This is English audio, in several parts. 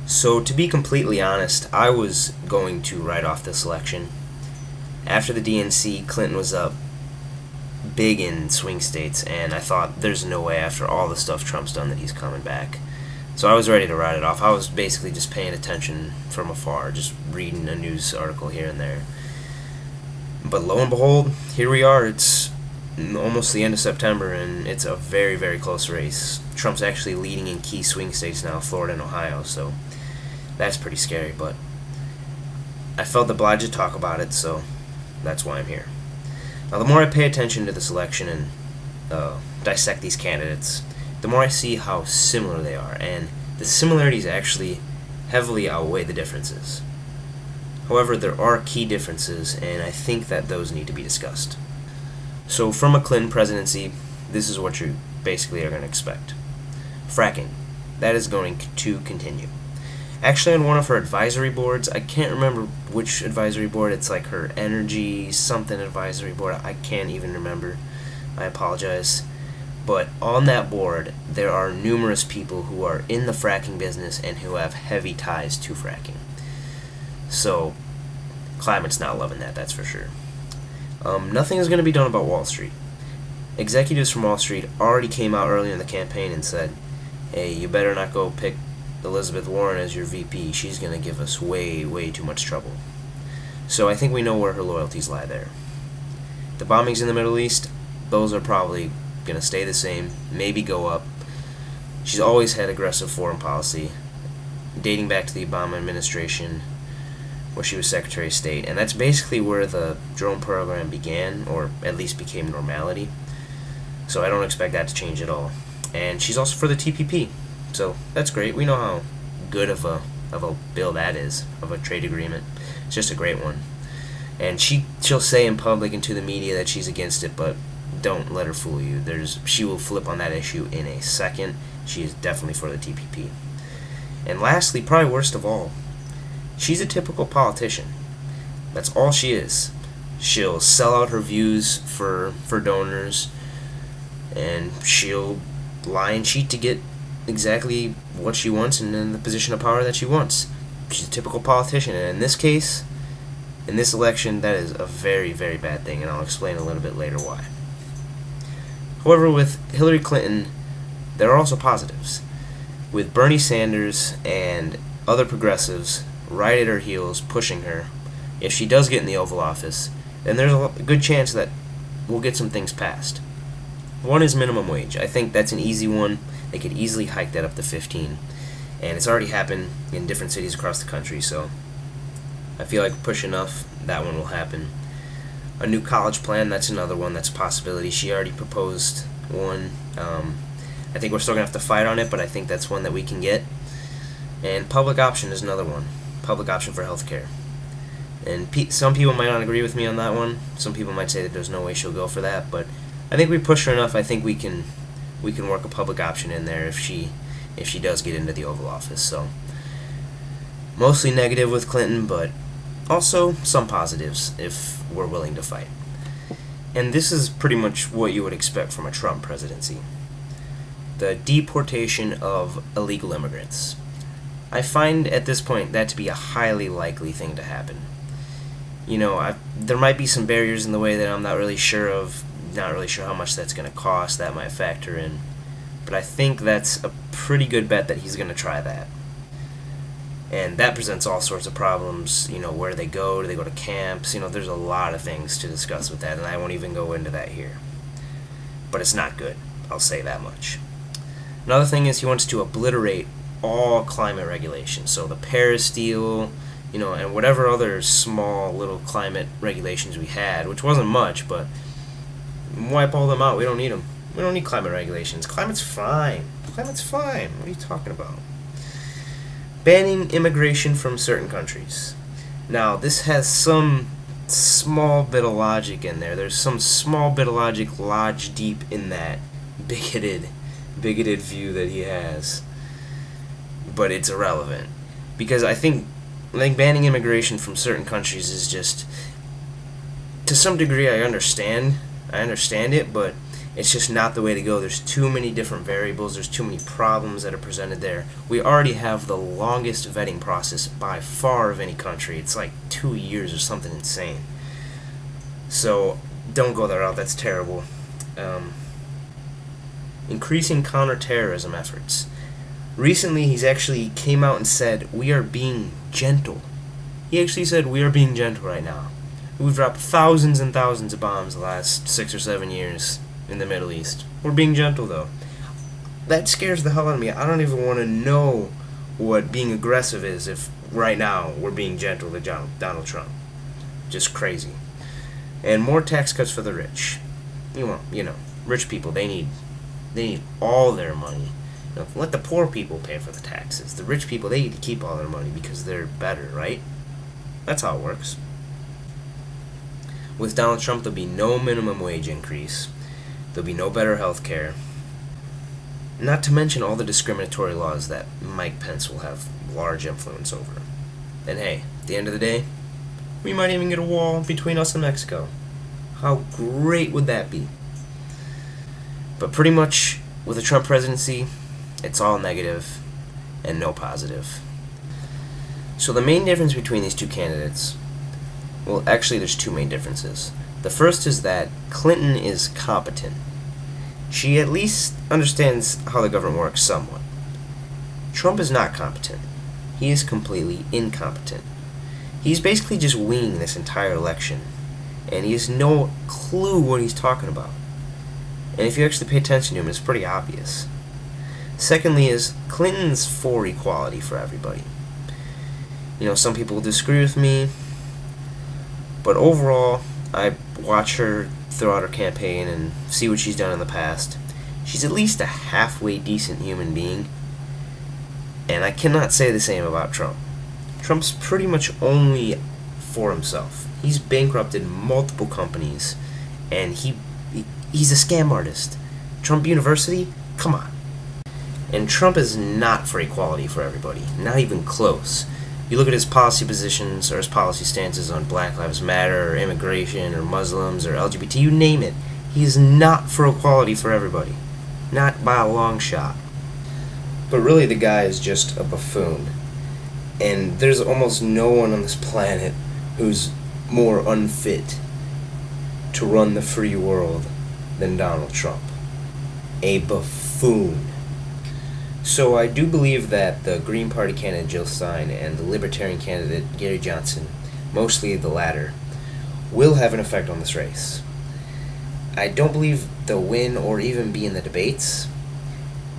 So, to be completely honest, I was going to write off this election. After the DNC, Clinton was up big in swing states, and I thought there's no way after all the stuff Trump's done that he's coming back. So I was ready to write it off. I was basically just paying attention from afar, just reading a news article here and there. But lo and behold, here we are. It's almost the end of September, and it's a very, very close race. Trump's actually leading in key swing states now, Florida and Ohio, so that's pretty scary, but I felt obliged to talk about it, so that's why I'm here. Now, the more I pay attention to this election and dissect these candidates, the more I see how similar they are, and the similarities actually heavily outweigh the differences. However, there are key differences, and I think that those need to be discussed. So, from a Clinton presidency, this is what you basically are going to expect. Fracking. That is going to continue. Actually, on one of her advisory boards, I can't remember which advisory board, it's like her energy something advisory board, I can't even remember, I apologize. But on that board, there are numerous people who are in the fracking business and who have heavy ties to fracking. So, climate's not loving that, that's for sure. Nothing is going to be done about Wall Street. Executives from Wall Street already came out early in the campaign and said, hey, you better not go pick Elizabeth Warren as your VP. She's going to give us way, way too much trouble. So I think we know where her loyalties lie there. The bombings in the Middle East, those are probably going to stay the same, maybe go up. She's always had aggressive foreign policy, dating back to the Obama administration, where she was Secretary of State, and that's basically where the drone program began, or at least became normality. So I don't expect that to change at all. And she's also for the TPP. So that's great. We know how good of a bill that is, of a trade agreement. It's just a great one. And she'll say in public and to the media that she's against it, but don't let her fool you. She will flip on that issue in a second. She is definitely for the TPP. And lastly, probably worst of all, she's a typical politician. That's all she is. She'll sell out her views for donors, and she'll lie and cheat to get exactly what she wants and in the position of power that she wants. She's a typical politician, and in this case, in this election, that is a very, very bad thing, and I'll explain a little bit later why. However, with Hillary Clinton, there are also positives. With Bernie Sanders and other progressives right at her heels pushing her, if she does get in the Oval Office, then there's a good chance that we'll get some things passed. One is minimum wage. I think that's an easy one. They could easily hike that up to 15, and it's already happened in different cities across the country, so I feel like push enough, that one will happen. A new college plan, that's another one that's a possibility. She already proposed one. I think we're still going to have to fight on it, but I think that's one that we can get. And public option is another one. Public option for healthcare. And some people might not agree with me on that one. Some people might say that there's no way she'll go for that, but I think we push her enough. I think we can work a public option in there if she does get into the Oval Office. So mostly negative with Clinton, but also some positives if we're willing to fight. And this is pretty much what you would expect from a Trump presidency. The deportation of illegal immigrants. I find at this point that to be a highly likely thing to happen. There might be some barriers in the way that I'm not really sure of. Not really sure how much that's going to cost. That might factor in. But I think that's a pretty good bet that he's going to try that. And that presents all sorts of problems. Where they go? Do they go to camps? There's a lot of things to discuss with that, and I won't even go into that here. But it's not good. I'll say that much. Another thing is he wants to obliterate all climate regulations. So the Paris deal, and whatever other small little climate regulations we had, which wasn't much, but wipe all them out. We don't need them. We don't need climate regulations. Climate's fine. Climate's fine. What are you talking about? Banning immigration from certain countries. Now, this has some small bit of logic in there. There's some small bit of logic lodged deep in that bigoted view that he has. But it's irrelevant. Because I think banning immigration from certain countries is just, to some degree I understand it, but It's just not the way to go. There's too many different variables. There's too many problems that are presented there. We already have the longest vetting process by far of any country. It's like 2 years or something insane. So don't go that route. That's terrible. Increasing counterterrorism efforts. Recently, he's actually came out and said, we are being gentle. He actually said, we are being gentle right now. We've dropped thousands and thousands of bombs the last 6 or 7 years in the Middle East. We're being gentle, though. That scares the hell out of me. I don't even want to know what being aggressive is if right now we're being gentle to Donald Trump. Just crazy. And more tax cuts for the rich. Rich people, they need all their money. Let the poor people pay for the taxes. The rich people, they need to keep all their money because they're better, right? That's how it works. With Donald Trump, there'll be no minimum wage increase. There'll be no better health care. Not to mention all the discriminatory laws that Mike Pence will have large influence over. And hey, at the end of the day, we might even get a wall between us and Mexico. How great would that be? But pretty much, with the Trump presidency, it's all negative and no positive. So the main difference between these two candidates, well, actually there's two main differences. The first is that Clinton is competent. She at least understands how the government works somewhat. Trump is not competent. He is completely incompetent. He's basically just winging this entire election, and he has no clue what he's talking about. And if you actually pay attention to him, it's pretty obvious. Secondly is, Clinton's for equality for everybody. Some people will disagree with me, but overall, I watch her throughout her campaign and see what she's done in the past. She's at least a halfway decent human being, and I cannot say the same about Trump. Trump's pretty much only for himself. He's bankrupted multiple companies, and he's a scam artist. Trump University? Come on. And Trump is not for equality for everybody, not even close. You look at his policy positions or his policy stances on Black Lives Matter or immigration or Muslims or LGBT, you name it. He is not for equality for everybody. Not by a long shot. But really the guy is just a buffoon. And there's almost no one on this planet who's more unfit to run the free world than Donald Trump. A buffoon. So I do believe that the Green Party candidate Jill Stein and the Libertarian candidate Gary Johnson, mostly the latter, will have an effect on this race. I don't believe they'll win or even be in the debates,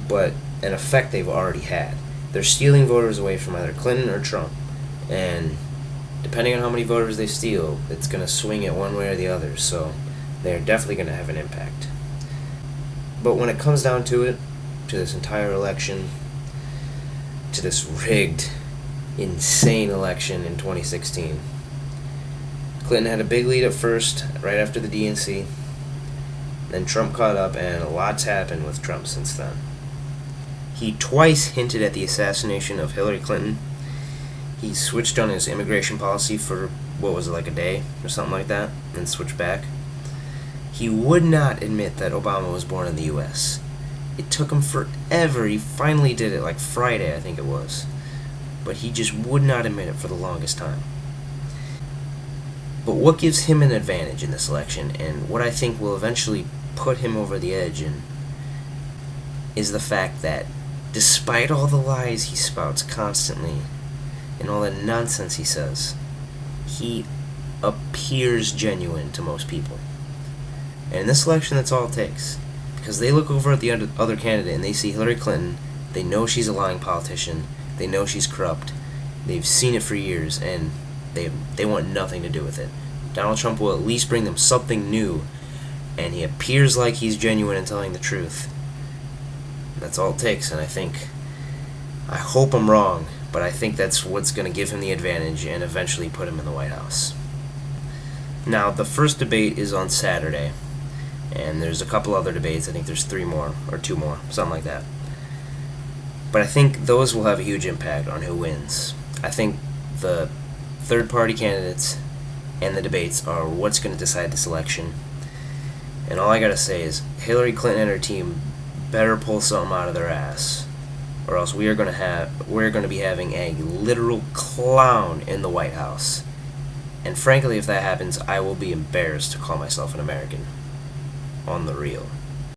but an effect they've already had. They're stealing voters away from either Clinton or Trump, and depending on how many voters they steal, it's going to swing it one way or the other, so they're definitely going to have an impact. But when it comes down to it, to this entire election, to this rigged, insane election in 2016. Clinton had a big lead at first, right after the DNC. Then Trump caught up, and a lot's happened with Trump since then. He twice hinted at the assassination of Hillary Clinton. He switched on his immigration policy for, like a day or something like that, and switched back. He would not admit that Obama was born in the U.S. It took him forever. He finally did it, like Friday, I think it was. But he just would not admit it for the longest time. But what gives him an advantage in this election, and what I think will eventually put him over the edge, is the fact that despite all the lies he spouts constantly, and all the nonsense he says, he appears genuine to most people. And in this election, that's all it takes. Because they look over at the other candidate and they see Hillary Clinton, they know she's a lying politician, they know she's corrupt, they've seen it for years, and they want nothing to do with it. Donald Trump will at least bring them something new, and he appears like he's genuine and telling the truth. That's all it takes, and I hope I'm wrong, but I think that's what's going to give him the advantage and eventually put him in the White House. Now, the first debate is on Saturday. And there's a couple other debates. I think there's 3 more, or 2 more, something like that. But I think those will have a huge impact on who wins. I think the third-party candidates and the debates are what's going to decide this election. And all I gotta say is Hillary Clinton and her team better pull something out of their ass, or else we're gonna be having a literal clown in the White House. And frankly, if that happens, I will be embarrassed to call myself an American. On the real.